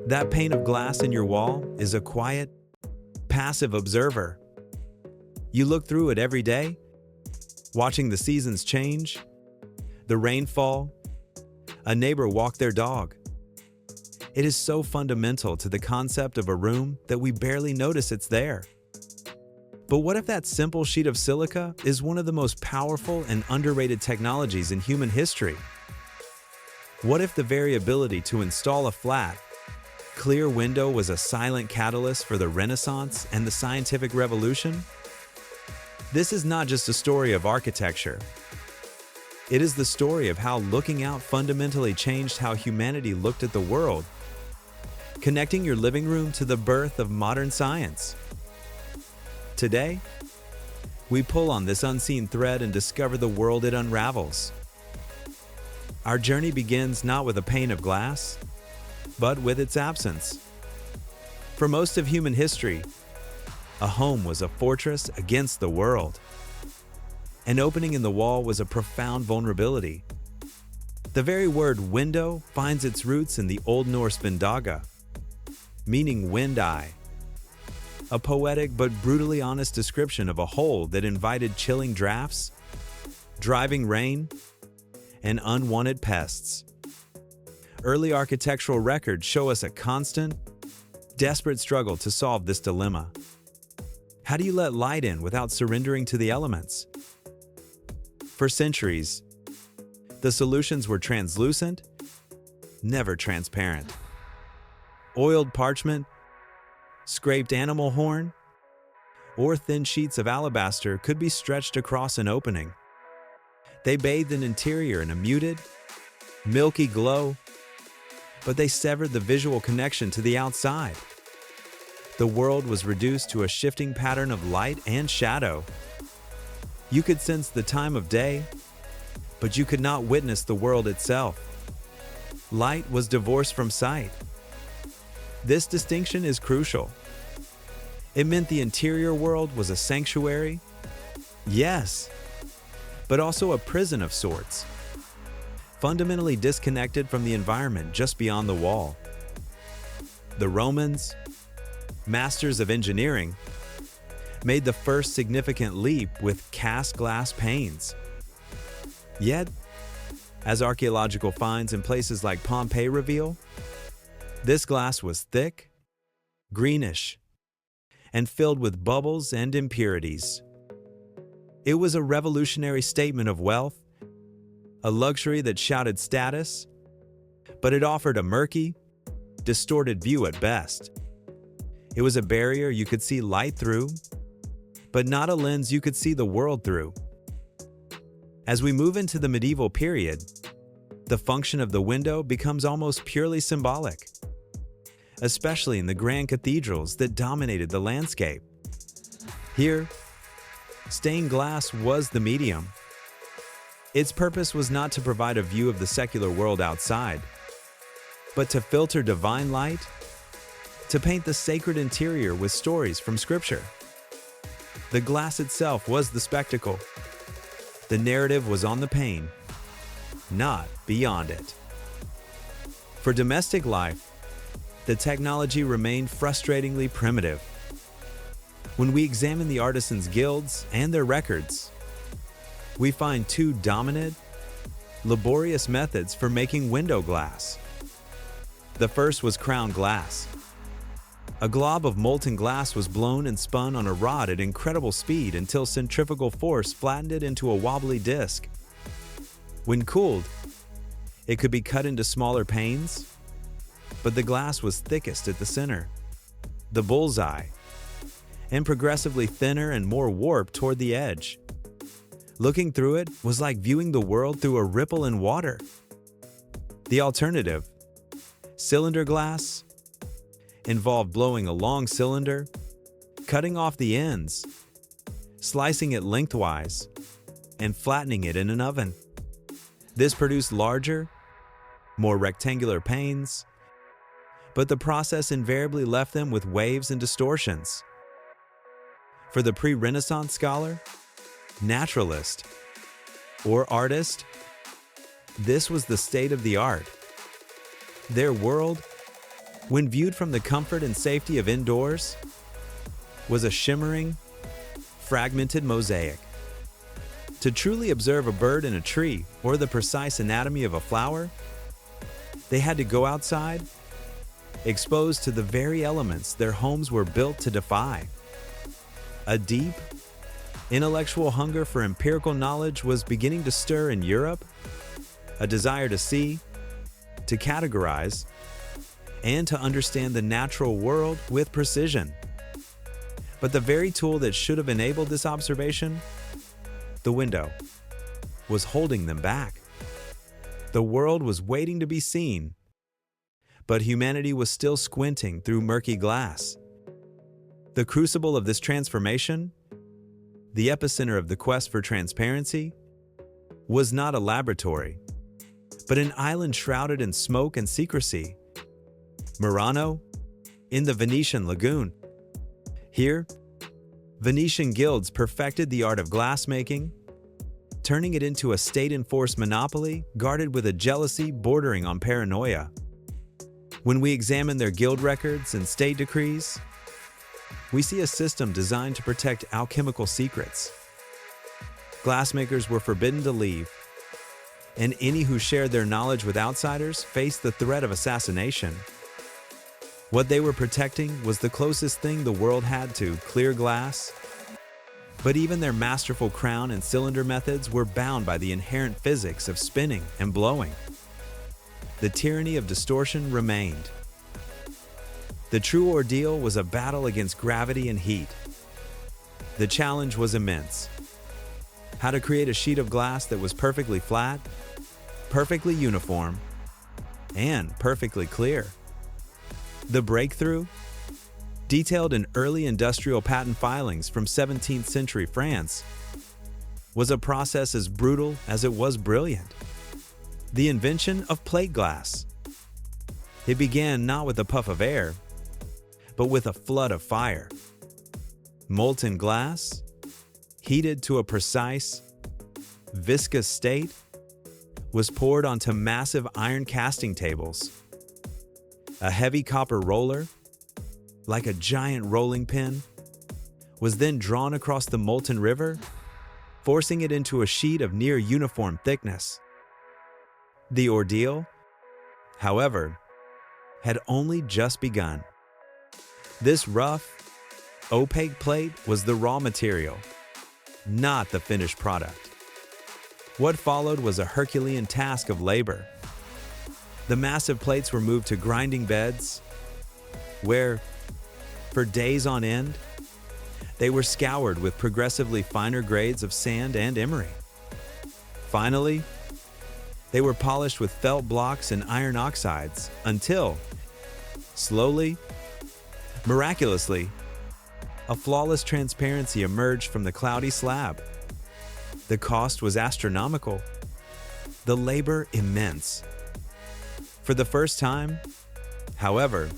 That pane of glass in your wall is a quiet, passive observer. You look through it every day, watching the seasons change, the rainfall, a neighbor walk their dog. It is so fundamental to the concept of a room that we barely notice it's there. But what if that simple sheet of silica is one of the most powerful and underrated technologies in human history? What if the variability to install a flat, clear window was a silent catalyst for the Renaissance and the scientific revolution? This is not just a story of architecture. It is the story of how looking out fundamentally changed how humanity looked at the world, connecting your living room to the birth of modern science. Today, we pull on this unseen thread and discover the world it unravels. Our journey begins not with a pane of glass, but with its absence. For most of human history, a home was a fortress against the world. An opening in the wall was a profound vulnerability. The very word window finds its roots in the Old Norse vindaga, meaning wind eye, a poetic but brutally honest description of a hole that invited chilling drafts, driving rain, and unwanted pests. Early architectural records show us a constant, desperate struggle to solve this dilemma. How do you let light in without surrendering to the elements? For centuries, the solutions were translucent, never transparent. Oiled parchment, scraped animal horn, or thin sheets of alabaster could be stretched across an opening. They bathed an interior in a muted, milky glow, but they severed the visual connection to the outside. The world was reduced to a shifting pattern of light and shadow. You could sense the time of day, but you could not witness the world itself. Light was divorced from sight. This distinction is crucial. It meant the interior world was a sanctuary, yes, but also a prison of sorts, fundamentally disconnected from the environment just beyond the wall. The Romans, masters of engineering, made the first significant leap with cast glass panes. Yet, as archaeological finds in places like Pompeii reveal, this glass was thick, greenish, and filled with bubbles and impurities. It was a revolutionary statement of wealth, a luxury that shouted status, but it offered a murky, distorted view at best. It was a barrier you could see light through, but not a lens you could see the world through. As we move into the medieval period, the function of the window becomes almost purely symbolic, especially in the grand cathedrals that dominated the landscape. Here, stained glass was the medium. Its purpose was not to provide a view of the secular world outside, but to filter divine light, to paint the sacred interior with stories from Scripture. The glass itself was the spectacle. The narrative was on the pane, not beyond it. For domestic life, the technology remained frustratingly primitive. When we examine the artisans' guilds and their records, we find two dominant, laborious methods for making window glass. The first was crown glass. A glob of molten glass was blown and spun on a rod at incredible speed until centrifugal force flattened it into a wobbly disc. When cooled, it could be cut into smaller panes, but the glass was thickest at the center, the bullseye, and progressively thinner and more warped toward the edge. Looking through it was like viewing the world through a ripple in water. The alternative, cylinder glass, involved blowing a long cylinder, cutting off the ends, slicing it lengthwise, and flattening it in an oven. This produced larger, more rectangular panes, but the process invariably left them with waves and distortions. For the pre-Renaissance scholar, naturalist, or artist, this was the state of the art. Their world when viewed from the comfort and safety of indoors, was a shimmering, fragmented mosaic. To truly observe a bird in a tree or the precise anatomy of a flower, they had to go outside, exposed to the very elements their homes were built to defy. A deep, intellectual hunger for empirical knowledge was beginning to stir in Europe, a desire to see, to categorize, and to understand the natural world with precision. But the very tool that should have enabled this observation, the window, was holding them back. The world was waiting to be seen, but humanity was still squinting through murky glass. The crucible of this transformation, the epicenter of the quest for transparency, was not a laboratory, but an island shrouded in smoke and secrecy. Murano, in the Venetian lagoon. Here, Venetian guilds perfected the art of glassmaking, turning it into a state-enforced monopoly guarded with a jealousy bordering on paranoia. When we examine their guild records and state decrees, we see a system designed to protect alchemical secrets. Glassmakers were forbidden to leave, and any who shared their knowledge with outsiders faced the threat of assassination. What they were protecting was the closest thing the world had to clear glass, but even their masterful crown and cylinder methods were bound by the inherent physics of spinning and blowing. The tyranny of distortion remained. The true ordeal was a battle against gravity and heat. The challenge was immense. How to create a sheet of glass that was perfectly flat, perfectly uniform, and perfectly clear. The breakthrough, detailed in early industrial patent filings from 17th century France, was a process as brutal as it was brilliant. The invention of plate glass. It began not with a puff of air, but with a flood of fire. Molten glass, heated to a precise, viscous state, was poured onto massive iron casting tables. A heavy copper roller, like a giant rolling pin, was then drawn across the molten river, forcing it into a sheet of near uniform thickness. The ordeal, however, had only just begun. This rough, opaque plate was the raw material, not the finished product. What followed was a Herculean task of labor. The massive plates were moved to grinding beds, where, for days on end, they were scoured with progressively finer grades of sand and emery. Finally, they were polished with felt blocks and iron oxides until, slowly, miraculously, a flawless transparency emerged from the cloudy slab. The cost was astronomical, the labor immense. For the first time, however,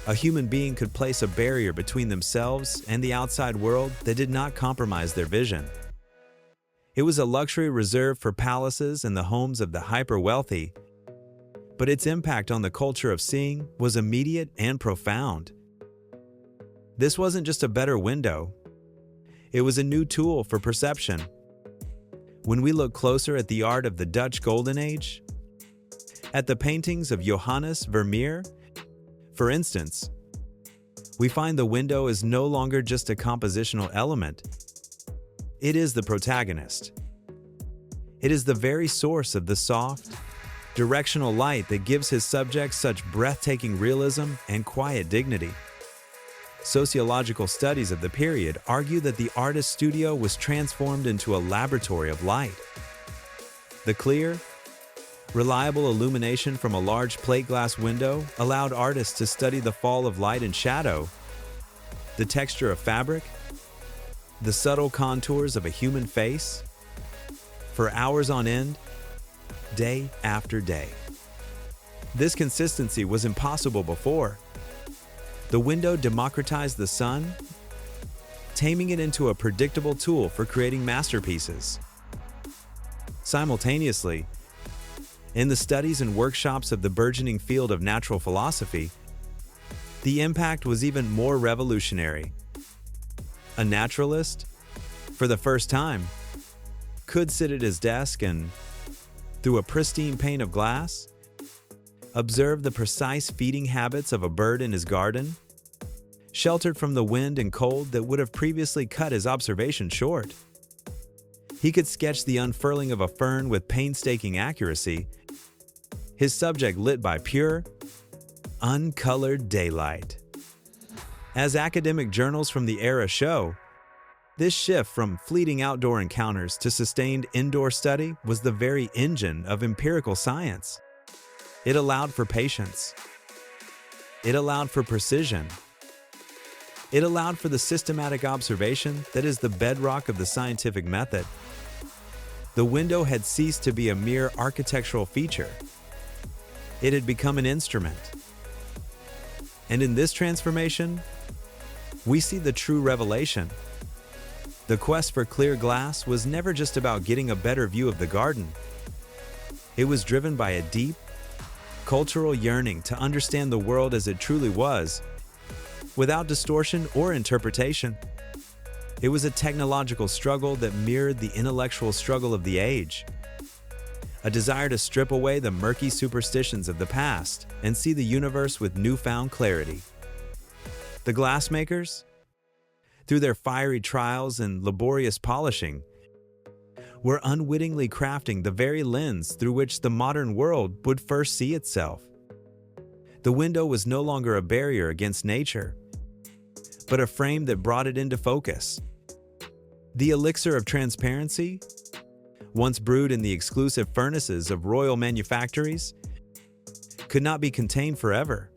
a human being could place a barrier between themselves and the outside world that did not compromise their vision. It was a luxury reserved for palaces and the homes of the hyper-wealthy, but its impact on the culture of seeing was immediate and profound. This wasn't just a better window, it was a new tool for perception. When we look closer at the art of the Dutch Golden Age, at the paintings of Johannes Vermeer, for instance, we find the window is no longer just a compositional element. It is the protagonist. It is the very source of the soft, directional light that gives his subjects such breathtaking realism and quiet dignity. Sociological studies of the period argue that the artist's studio was transformed into a laboratory of light. The clear, reliable illumination from a large plate glass window allowed artists to study the fall of light and shadow, the texture of fabric, the subtle contours of a human face, for hours on end, day after day. This consistency was impossible before. The window democratized the sun, taming it into a predictable tool for creating masterpieces. Simultaneously, In the studies and workshops of the burgeoning field of natural philosophy, the impact was even more revolutionary. A naturalist, for the first time, could sit at his desk and, through a pristine pane of glass, observe the precise feeding habits of a bird in his garden, sheltered from the wind and cold that would have previously cut his observation short. He could sketch the unfurling of a fern with painstaking accuracy, his subject lit by pure, uncolored daylight. As academic journals from the era show, this shift from fleeting outdoor encounters to sustained indoor study was the very engine of empirical science. It allowed for patience. It allowed for precision. It allowed for the systematic observation that is the bedrock of the scientific method. The window had ceased to be a mere architectural feature. It had become an instrument. And in this transformation, we see the true revelation. The quest for clear glass was never just about getting a better view of the garden. It was driven by a deep, cultural yearning to understand the world as it truly was, without distortion or interpretation. It was a technological struggle that mirrored the intellectual struggle of the age. A desire to strip away the murky superstitions of the past and see the universe with newfound clarity. The glassmakers, through their fiery trials and laborious polishing, were unwittingly crafting the very lens through which the modern world would first see itself. The window was no longer a barrier against nature, but a frame that brought it into focus. The elixir of transparency, once brewed in the exclusive furnaces of royal manufactories, could not be contained forever.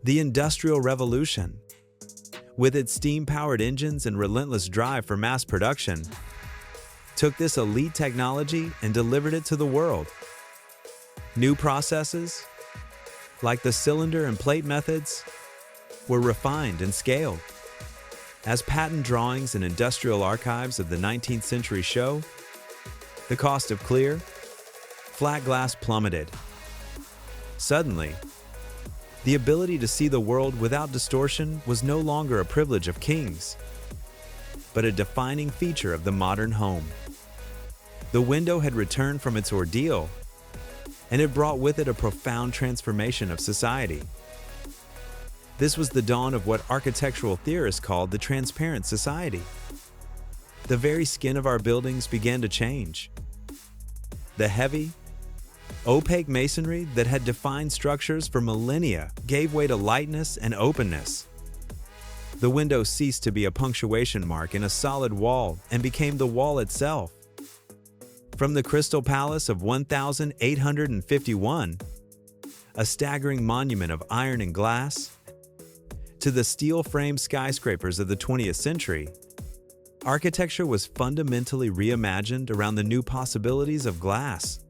The Industrial Revolution, with its steam-powered engines and relentless drive for mass production, took this elite technology and delivered it to the world. New processes, like the cylinder and plate methods, were refined and scaled. As patent drawings and industrial archives of the 19th century show, the cost of clear, flat glass plummeted. Suddenly, the ability to see the world without distortion was no longer a privilege of kings, but a defining feature of the modern home. The window had returned from its ordeal, and it brought with it a profound transformation of society. This was the dawn of what architectural theorists called the transparent society. The very skin of our buildings began to change. The heavy, opaque masonry that had defined structures for millennia gave way to lightness and openness. The window ceased to be a punctuation mark in a solid wall and became the wall itself. From the Crystal Palace of 1851, a staggering monument of iron and glass, to the steel-framed skyscrapers of the 20th century, architecture was fundamentally reimagined around the new possibilities of glass.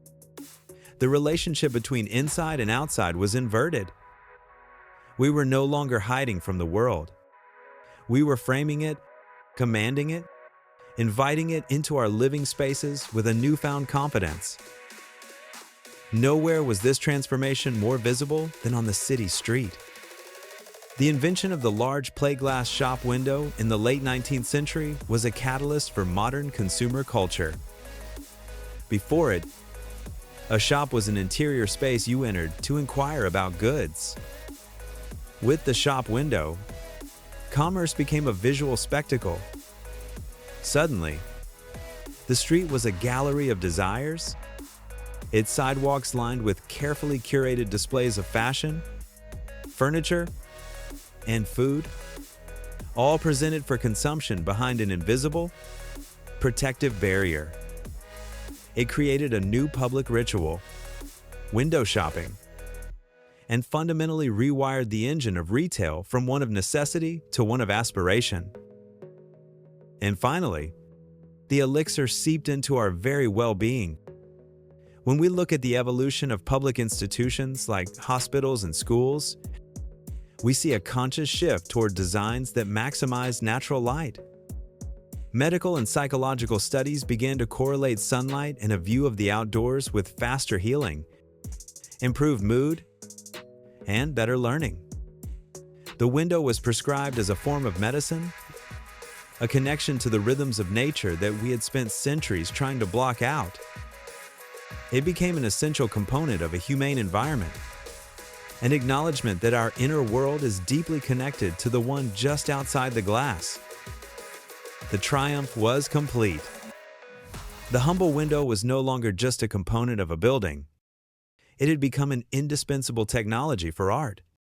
The relationship between inside and outside was inverted. We were no longer hiding from the world. We were framing it, commanding it, inviting it into our living spaces with a newfound confidence. Nowhere was this transformation more visible than on the city street. The invention of the large plate glass shop window in the late 19th century was a catalyst for modern consumer culture. Before it, a shop was an interior space you entered to inquire about goods. With the shop window, commerce became a visual spectacle. Suddenly, the street was a gallery of desires, its sidewalks lined with carefully curated displays of fashion, furniture, and food, all presented for consumption behind an invisible, protective barrier. It created a new public ritual, window shopping, and fundamentally rewired the engine of retail from one of necessity to one of aspiration. And finally, the elixir seeped into our very well-being. When we look at the evolution of public institutions like hospitals and schools, we see a conscious shift toward designs that maximize natural light. Medical and psychological studies began to correlate sunlight and a view of the outdoors with faster healing, improved mood, and better learning. The window was prescribed as a form of medicine, a connection to the rhythms of nature that we had spent centuries trying to block out. It became an essential component of a humane environment, an acknowledgement that our inner world is deeply connected to the one just outside the glass. The triumph was complete. The humble window was no longer just a component of a building. It had become an indispensable technology for art.